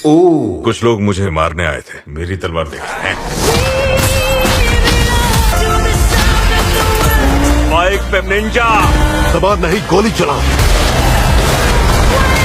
ओह, कुछ लोग मुझे मारने आए थे। मेरी तलवार देखना है। बाइक पे निंजा। दबा नहीं, गोली चला।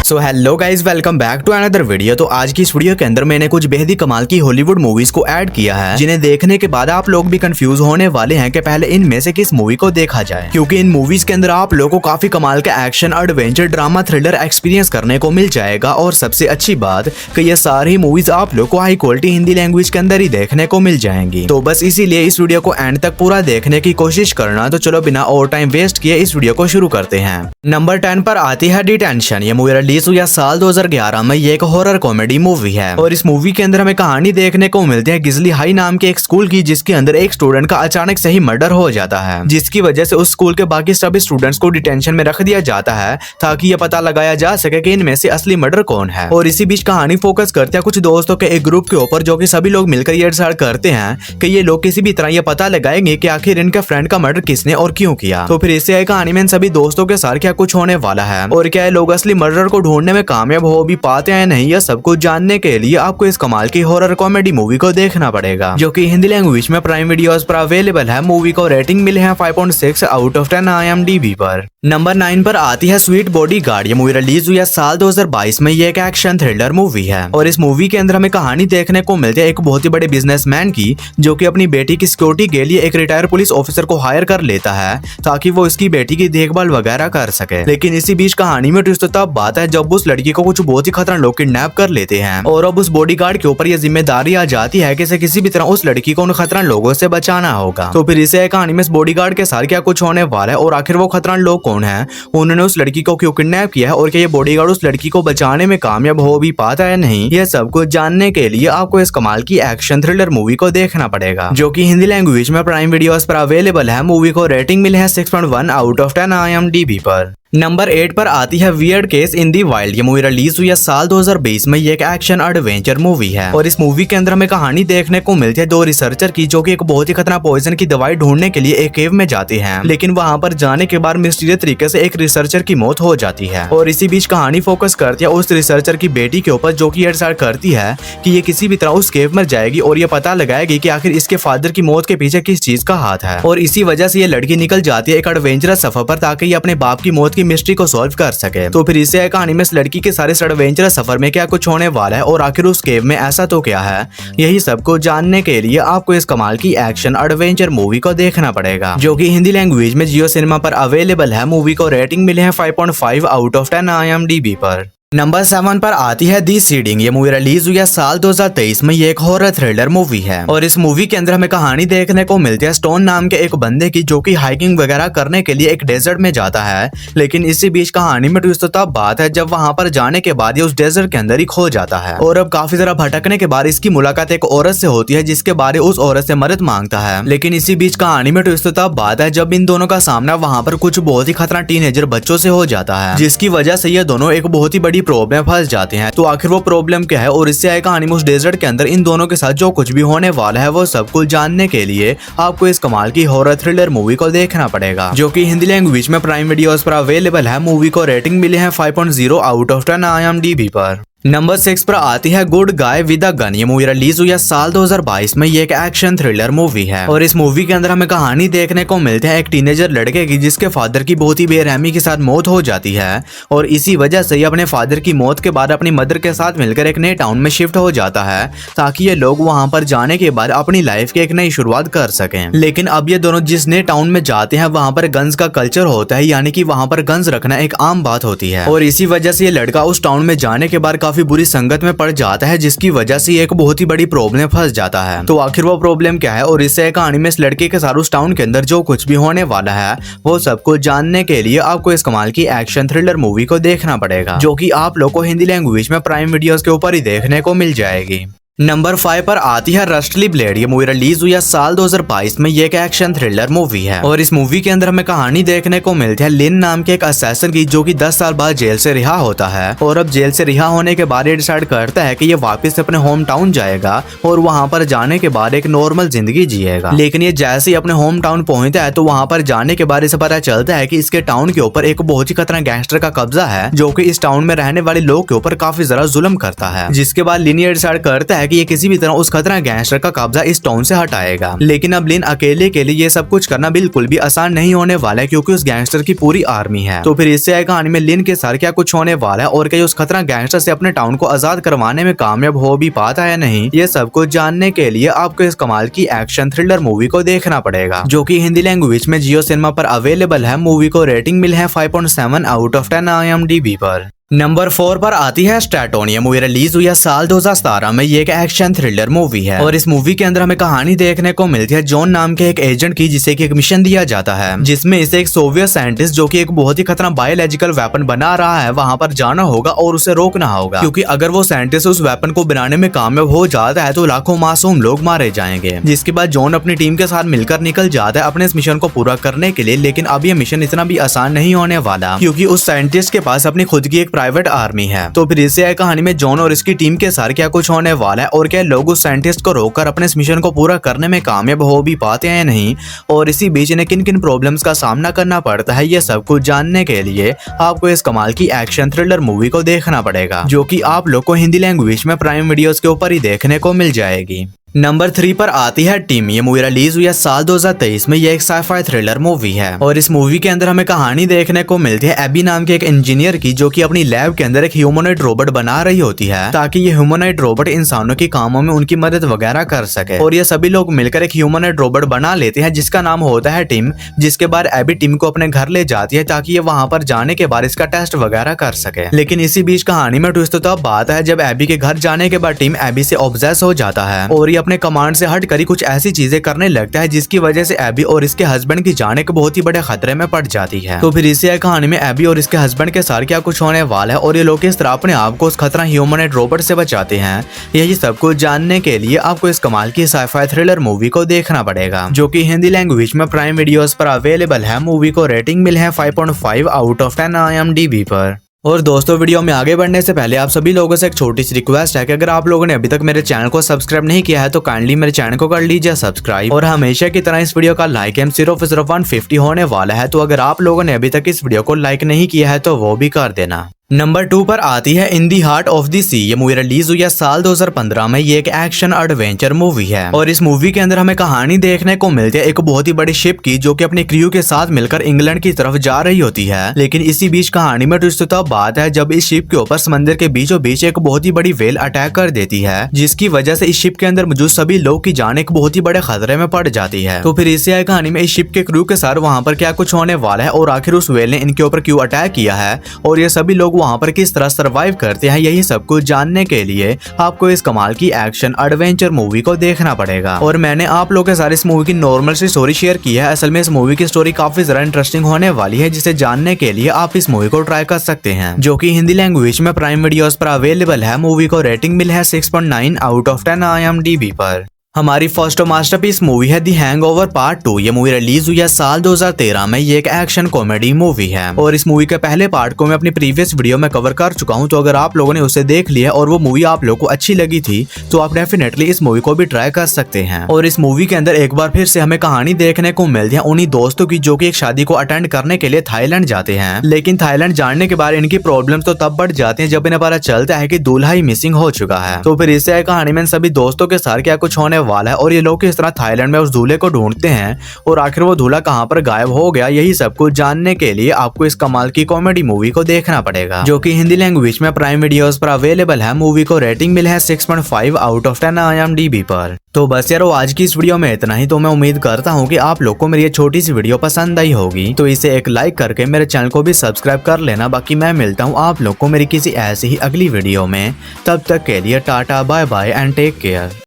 So hello guys, welcome back to another video. तो आज की इस वीडियो के अंदर मैंने कुछ बेहद ही कमाल की हॉलीवुड मूवीज को ऐड किया है, जिन्हें देखने के बाद आप लोग भी कंफ्यूज होने वाले हैं कि पहले इनमें से किस मूवी को देखा जाए, क्योंकि इन मूवीज के अंदर आप लोगों को काफी कमाल का action, adventure, drama, thriller experience करने को मिल जाएगा। और सबसे अच्छी बात कि ये सारी मूवीज आप लोग को हाई क्वालिटी हिंदी लैंग्वेज के अंदर ही देखने को मिल जाएंगी। तो बस इसीलिए इस वीडियो को एंड तक पूरा देखने की कोशिश करना। तो चलो बिना और टाइम वेस्ट किए इस वीडियो को शुरू करते हैं। नंबर 10 पर आती है डिटेंशन। ये मूवी रिलीज हुई साल 2011 में। ये एक हॉरर कॉमेडी मूवी है और इस मूवी के अंदर हमें कहानी देखने को मिलती है गिजली हाई नाम के एक स्कूल की, जिसके अंदर एक स्टूडेंट का अचानक से ही मर्डर हो जाता है, जिसकी वजह से उस स्कूल के बाकी सभी स्टूडेंट्स को डिटेंशन में रख दिया जाता है ताकि ये पता लगाया जा सके कि इनमें से असली मर्डर कौन है। और इसी बीच कहानी फोकस करते हैं कुछ दोस्तों के एक ग्रुप के ऊपर, जो कि सभी लोग मिलकर ये डिसाइड करते हैं कि ये लोग किसी भी तरह ये पता लगाएंगे कि आखिर इनके फ्रेंड का मर्डर किसने और क्यों किया। तो फिर इससे कहानी में इन सभी दोस्तों के साथ क्या कुछ होने वाला है और क्या लोग असली मर्डर को ढूंढने में कामयाब हो भी पाते हैं नहीं, यह सब कुछ जानने के लिए आपको इस कमाल की हॉरर कॉमेडी मूवी को देखना पड़ेगा, जो कि हिंदी लैंग्वेज में प्राइम वीडियोस पर अवेलेबल है। मूवी को रेटिंग मिले हैं 5.6 आउट ऑफ 10 IMDb पर। नंबर 9 पर आती है स्वीट बॉडीगार्ड। ये मूवी रिलीज हुई है साल 2022 में। ये एक एक्शन थ्रिलर मूवी है और इस मूवी के अंदर हमें कहानी देखने को मिलती है एक बहुत ही बड़े बिजनेसमैन की, जो कि अपनी बेटी की सिक्योरिटी के लिए एक रिटायर्ड पुलिस ऑफिसर को हायर कर लेता है ताकि वो इसकी बेटी की देखभाल वगैरह कर सके। लेकिन इसी बीच कहानी में ट्विस्ट तब बात है जब उस लड़की को कुछ बहुत ही खतरनाक लोग किडनैप कर लेते हैं और अब उस बॉडीगार्ड के ऊपर यह जिम्मेदारी आ जाती है कि इसे किसी भी तरह उस लड़की को उन खतरनाक लोगों से बचाना होगा। तो फिर इसे कहानी में इस बॉडीगार्ड के साथ क्या कुछ होने वाला है और आखिर वो खतरनाक लोग कौन है, उन्होंने उस लड़की को क्यों किडनैप किया है और क्या ये बॉडीगार्ड उस लड़की को बचाने में कामयाब हो भी पाता है नहीं, यह सब कुछ जानने के लिए आपको इस कमाल की एक्शन थ्रिलर मूवी को देखना पड़ेगा, जो कि हिंदी लैंग्वेज में प्राइम वीडियोस पर अवेलेबल है। मूवी को रेटिंग मिले है 6.1 आउट ऑफ 10 IMDb पर। नंबर 8 पर आती है weird case in the wild. ये मूवी रिलीज हुई है साल 2020 में। ये एक एक्शन एडवेंचर मूवी है और इस मूवी के अंदर हमें कहानी देखने को मिलती है दो रिसर्चर की, जो कि एक बहुत ही खतरनाक पॉइजन की दवाई ढूंढने के लिए एक केव में जाते हैं, लेकिन वहां पर जाने के बाद मिस्टीरियस तरीके से एक रिसर्चर की मौत हो जाती है। और इसी बीच कहानी फोकस करती है उस रिसर्चर की बेटी के ऊपर, जो कि डिसाइड करती है कि ये किसी भी तरह उस केव में जाएगी और ये पता लगाएगी कि आखिर इसके फादर की मौत के पीछे किस चीज का हाथ है। और इसी वजह से ये लड़की निकल जाती है एक एडवेंचरस सफर पर ताकि ये अपने बाप की मौत की मिस्ट्री को सॉल्व कर सके। तो फिर इसे कहानी में इस लड़की के सारे एडवेंचरस सफर में क्या कुछ होने वाला है और आखिर उस केव में ऐसा तो क्या है, यही सब को जानने के लिए आपको इस कमाल की एक्शन एडवेंचर मूवी को देखना पड़ेगा, जो कि हिंदी लैंग्वेज में जियो सिनेमा पर अवेलेबल है। मूवी को रेटिंग मिले हैं 5.5 आउट ऑफ 10 IMDb पर। नंबर 7 पर आती है दी सीडिंग। ये मूवी रिलीज हुई है साल 2023 में। ये एक हॉरर थ्रिलर मूवी है और इस मूवी के अंदर हमें कहानी देखने को मिलती है स्टोन नाम के एक बंदे की, जो कि हाइकिंग वगैरह करने के लिए एक डेजर्ट में जाता है। लेकिन इसी बीच कहानी में ट्विस्ट तब बात है जब वहां पर जाने के बाद ये उस डेजर्ट के अंदर ही खो जाता है और अब काफी जरा भटकने के बाद इसकी मुलाकात एक औरत से होती है, जिसके बारे उस औरत से मदद मांगता है। लेकिन इसी बीच कहानी में ट्विस्ट तब बात है जब इन दोनों का सामना वहां पर कुछ बहुत ही खतरनाक टीनेजर बच्चों से हो जाता है, जिसकी वजह से ये दोनों एक बहुत ही बड़ी प्रॉब्लम फंस जाते हैं। तो आखिर वो प्रॉब्लम क्या है और इससे कहानी में उस डेजर्ट के अंदर इन दोनों के साथ जो कुछ भी होने वाला है वो सब कुछ जानने के लिए आपको इस कमाल की हॉरर थ्रिलर मूवी को देखना पड़ेगा, जो कि हिंदी लैंग्वेज में प्राइम वीडियोस पर अवेलेबल है। मूवी को रेटिंग मिले हैं 5.0 आउट ऑफ 10 IMDb पर। नंबर 6 पर आती है good guy with a gun. ये मूवी रिलीज हुई है साल 2022 में। ये एक एक्शन थ्रिलर मूवी है और इस मूवी के अंदर हमें कहानी देखने को मिलती है एक टीनेजर लड़के की, जिसके फादर की बहुत ही बेरहमी के साथ मौत हो जाती है और इसी वजह से ये अपने फादर की मौत के बाद अपनी मदर के साथ मिलकर एक नए टाउन में शिफ्ट हो जाता है ताकि ये लोग वहां पर जाने के बाद अपनी लाइफ की एक नई शुरुआत कर सकें। लेकिन अब ये दोनों जिस नए टाउन में जाते हैं वहां पर गन्स का कल्चर होता है, यानी कि वहां पर गन्स रखना एक आम बात होती है और इसी वजह से ये लड़का उस टाउन में जाने के बाद काफी बुरी संगत में पड़ जाता है, जिसकी वजह से एक बहुत ही बड़ी प्रॉब्लम फंस जाता है। तो आखिर वो प्रॉब्लम क्या है और इससे कहानी में इस लड़के के साथ उस टाउन के अंदर जो कुछ भी होने वाला है वो सब कुछ जानने के लिए आपको इस कमाल की एक्शन थ्रिलर मूवी को देखना पड़ेगा, जो कि आप लोग को हिंदी लैंग्वेज में प्राइम वीडियोस के ऊपर ही देखने को मिल जाएगी। नंबर 5 पर आती है रस्टली ब्लेड। ये मूवी रिलीज हुई है साल 2022 में। ये एक एक्शन थ्रिलर मूवी है और इस मूवी के अंदर हमें कहानी देखने को मिलती है लिन नाम के एक असैसिन की, जो कि 10 साल बाद जेल से रिहा होता है और अब जेल से रिहा होने के बाद ये डिसाइड करता है कि ये वापस अपने होम टाउन जाएगा और वहां पर जाने के बाद एक नॉर्मल जिंदगी जिएगा। लेकिन ये जैसे ही अपने होम टाउन पहुंचता है तो वहां पर जाने के बाद इसे पता चलता है कि इसके टाउन के ऊपर एक बहुत ही खतरनाक गैंगस्टर का कब्जा है, जो कि इस टाउन में रहने वाले लोग के ऊपर काफी ज्यादा जुल्म करता है। जिसके बाद लिन ये डिसाइड करता है कि ये किसी भी तरह उस खतरनाक गैंगस्टर का कब्जा इस टाउन से हटाएगा। लेकिन अब लिन अकेले के लिए ये सब कुछ करना बिल्कुल भी आसान नहीं होने वाला है, क्योंकि उस गैंगस्टर की पूरी आर्मी है। तो फिर इससे कहानी में लिन के साथ क्या कुछ होने वाला है और क्या उस खतरनाक गैंगस्टर से अपने टाउन को आजाद करवाने में कामयाब हो भी पाता है नहीं, ये सब कुछ जानने के लिए आपको इस कमाल की एक्शन थ्रिलर मूवी को देखना पड़ेगा, जो कि हिंदी लैंग्वेज में जियो सिनेमा पर अवेलेबल है। मूवी को रेटिंग मिली है 5.7 आउट ऑफ 10 IMDb पर। नंबर 4 पर आती है स्टैटोन। ये मूवी रिलीज हुई है साल 2017 में। ये एक एक्शन थ्रिलर मूवी है और इस मूवी के अंदर हमें कहानी देखने को मिलती है जॉन नाम के एक एजेंट की, जिसे कि एक मिशन दिया जाता है जिसमें इसे एक सोवियत साइंटिस्ट, जो कि एक बहुत ही खतरनाक बायोलॉजिकल वेपन बना रहा है, वहां पर जाना होगा और उसे रोकना होगा, क्योंकि अगर वो साइंटिस्ट उस वेपन को बनाने में कामयाब हो जाता है तो लाखों मासूम लोग मारे जाएंगे। जिसके बाद जॉन अपनी टीम के साथ मिलकर निकल जाता है अपने इस मिशन को पूरा करने के लिए। लेकिन अब ये मिशन इतना भी आसान नहीं होने वाला, क्योंकि उस साइंटिस्ट के पास अपनी खुद की एक प्राइवेट आर्मी है। तो फिर इससे कहानी में जॉन और इसकी टीम के साथ क्या कुछ होने वाला है और क्या लोग उस साइंटिस्ट को रोककर अपने इस मिशन को पूरा करने में कामयाब हो भी पाते हैं नहीं, और इसी बीच इन्हें किन किन प्रॉब्लम्स का सामना करना पड़ता है, ये सब कुछ जानने के लिए आपको इस कमाल की एक्शन थ्रिलर मूवी को देखना पड़ेगा, जो कि आप लोग को हिंदी लैंग्वेज में प्राइम वीडियोस के ऊपर ही देखने को मिल जाएगी। नंबर 3 पर आती है टीम। ये मूवी रिलीज हुई है साल 2023 में। ये एक साइफाई थ्रिलर मूवी है और इस मूवी के अंदर हमें कहानी देखने को मिलती है एबी नाम के एक इंजीनियर की, जो कि अपनी लैब के अंदर एक ह्यूमनॉइड रोबोट बना रही होती है, ताकि ये ह्यूमनॉइड रोबोट इंसानों के कामों में उनकी मदद वगैरह कर सके। और ये सभी लोग मिलकर एक ह्यूमनॉइड रोबोट बना लेते हैं जिसका नाम होता है टीम। जिसके बाद एबी टीम को अपने घर ले जाती है ताकि ये वहां पर जाने के बाद इसका टेस्ट वगैरह कर सके। लेकिन इसी बीच कहानी में ट्विस्ट तो अब आता है जब एबी के घर जाने के बाद टीम एबी से ऑब्सेस हो जाता है और ये अपने कमांड से करी कुछ ऐसी चीजें करने लगता है जिसकी वजह से एबी और इसके हस्बैंड की जान एक बहुत ही बड़े खतरे में पड़ जाती है। तो फिर इसी कहानी में एबी और इसके हस्बैंड के साथ क्या कुछ होने वाला है और ये लोग किस तरह अपने आप को उस खतरा ह्यूमनॉइड रोबोट से बचाते हैं, यही सब कुछ जानने के लिए आपको इस कमाल की साइफाई थ्रिलर मूवी को देखना पड़ेगा, जो कि हिंदी लैंग्वेज में प्राइम वीडियोस पर अवेलेबल है। मूवी को रेटिंग मिली है 5.5 आउट ऑफ 10 IMDb पर। और दोस्तों, वीडियो में आगे बढ़ने से पहले आप सभी लोगों से एक छोटी सी रिक्वेस्ट है कि अगर आप लोगों ने अभी तक मेरे चैनल को सब्सक्राइब नहीं किया है तो काइंडली मेरे चैनल को कर लीजिए सब्सक्राइब, और हमेशा की तरह इस वीडियो का लाइक एम सिर्फ 150 होने वाला है। तो अगर आप लोगों ने अभी तक इस वीडियो को लाइक नहीं किया है तो वो भी कर देना। नंबर 2 पर आती है इन दी हार्ट ऑफ द सी। ये मूवी रिलीज हुई है साल 2015 में। ये एक एक्शन एडवेंचर मूवी है और इस मूवी के अंदर हमें कहानी देखने को मिलती है एक बहुत ही बड़ी शिप की, जो कि अपने क्रू के साथ मिलकर इंग्लैंड की तरफ जा रही होती है। लेकिन इसी बीच कहानी में ट्विस्ट तब बात है जब इस शिप के ऊपर समंदर के बीचों बीच एक बहुत ही बड़ी वेल अटैक कर देती है, जिसकी वजह से इस शिप के अंदर मौजूद सभी लोग की जान एक बहुत ही बड़े खतरे में पड़ जाती है। तो फिर इसी कहानी में इस शिप के क्रू के साथ वहाँ पर क्या कुछ होने वाला है और आखिर उस वेल ने इनके ऊपर क्यों अटैक किया है और ये सभी लोग वहाँ पर किस तरह सरवाइव करते हैं, यही सब कुछ जानने के लिए आपको इस कमाल की एक्शन एडवेंचर मूवी को देखना पड़ेगा। और मैंने आप लोगों के साथ इस मूवी की नॉर्मल सी स्टोरी शेयर की है। असल में इस मूवी की स्टोरी काफी ज्यादा इंटरेस्टिंग होने वाली है, जिसे जानने के लिए आप इस मूवी को ट्राई कर सकते हैं, जो कि हिंदी लैंग्वेज में प्राइम वीडियोस पर अवेलेबल है। मूवी को रेटिंग मिली है 6.9 आउट ऑफ 10 IMDb पर। हमारी फर्स्ट मास्टरपीस मूवी है दी हैंगओवर पार्ट 2। ये मूवी रिलीज हुई है साल 2013 में। ये एक एक्शन कॉमेडी मूवी है और इस मूवी के पहले पार्ट को मैं अपनी प्रीवियस वीडियो में कवर कर चुका हूं। तो अगर आप लोगों ने उसे देख लिया और वो मूवी आप लोगों को अच्छी लगी थी तो आप डेफिनेटली इस मूवी को भी ट्राई कर सकते हैं। और इस मूवी के अंदर एक बार फिर से हमें कहानी देखने को मिलती है उन्हीं दोस्तों की, जो कि एक शादी को अटेंड करने के लिए थाईलैंड जाते हैं। लेकिन थाईलैंड जाने के बाद इनकी प्रॉब्लम्स तो तब बढ़ जाती है जब इन्हें पता चलता है कि दूल्हा ही मिसिंग हो चुका है। तो फिर इससे कहानी में सभी दोस्तों के साथ क्या कुछ होने वाला है और ये लोग किस तरह थाईलैंड में उस दूल्हे को ढूंढते हैं और आखिर वो दूल्हा कहां पर गायब हो गया, यही सब कुछ जानने के लिए आपको इस कमाल की कॉमेडी मूवी को देखना पड़ेगा, जो कि हिंदी लैंग्वेज में प्राइम वीडियोस पर अवेलेबल है। मूवी को रेटिंग मिली है 6.5 आउट ऑफ 10 IMDb पर। तो बस यारो, आज की इस वीडियो में इतना ही। तो मैं उम्मीद करता हूँ कि आप लोग को मेरी ये छोटी सी वीडियो पसंद आई होगी, तो इसे एक लाइक करके मेरे चैनल को भी सब्सक्राइब कर लेना। बाकी मैं मिलता हूँ आप लोग को मेरी किसी ऐसी ही अगली वीडियो में। तब तक के लिए tata, bye bye and take care.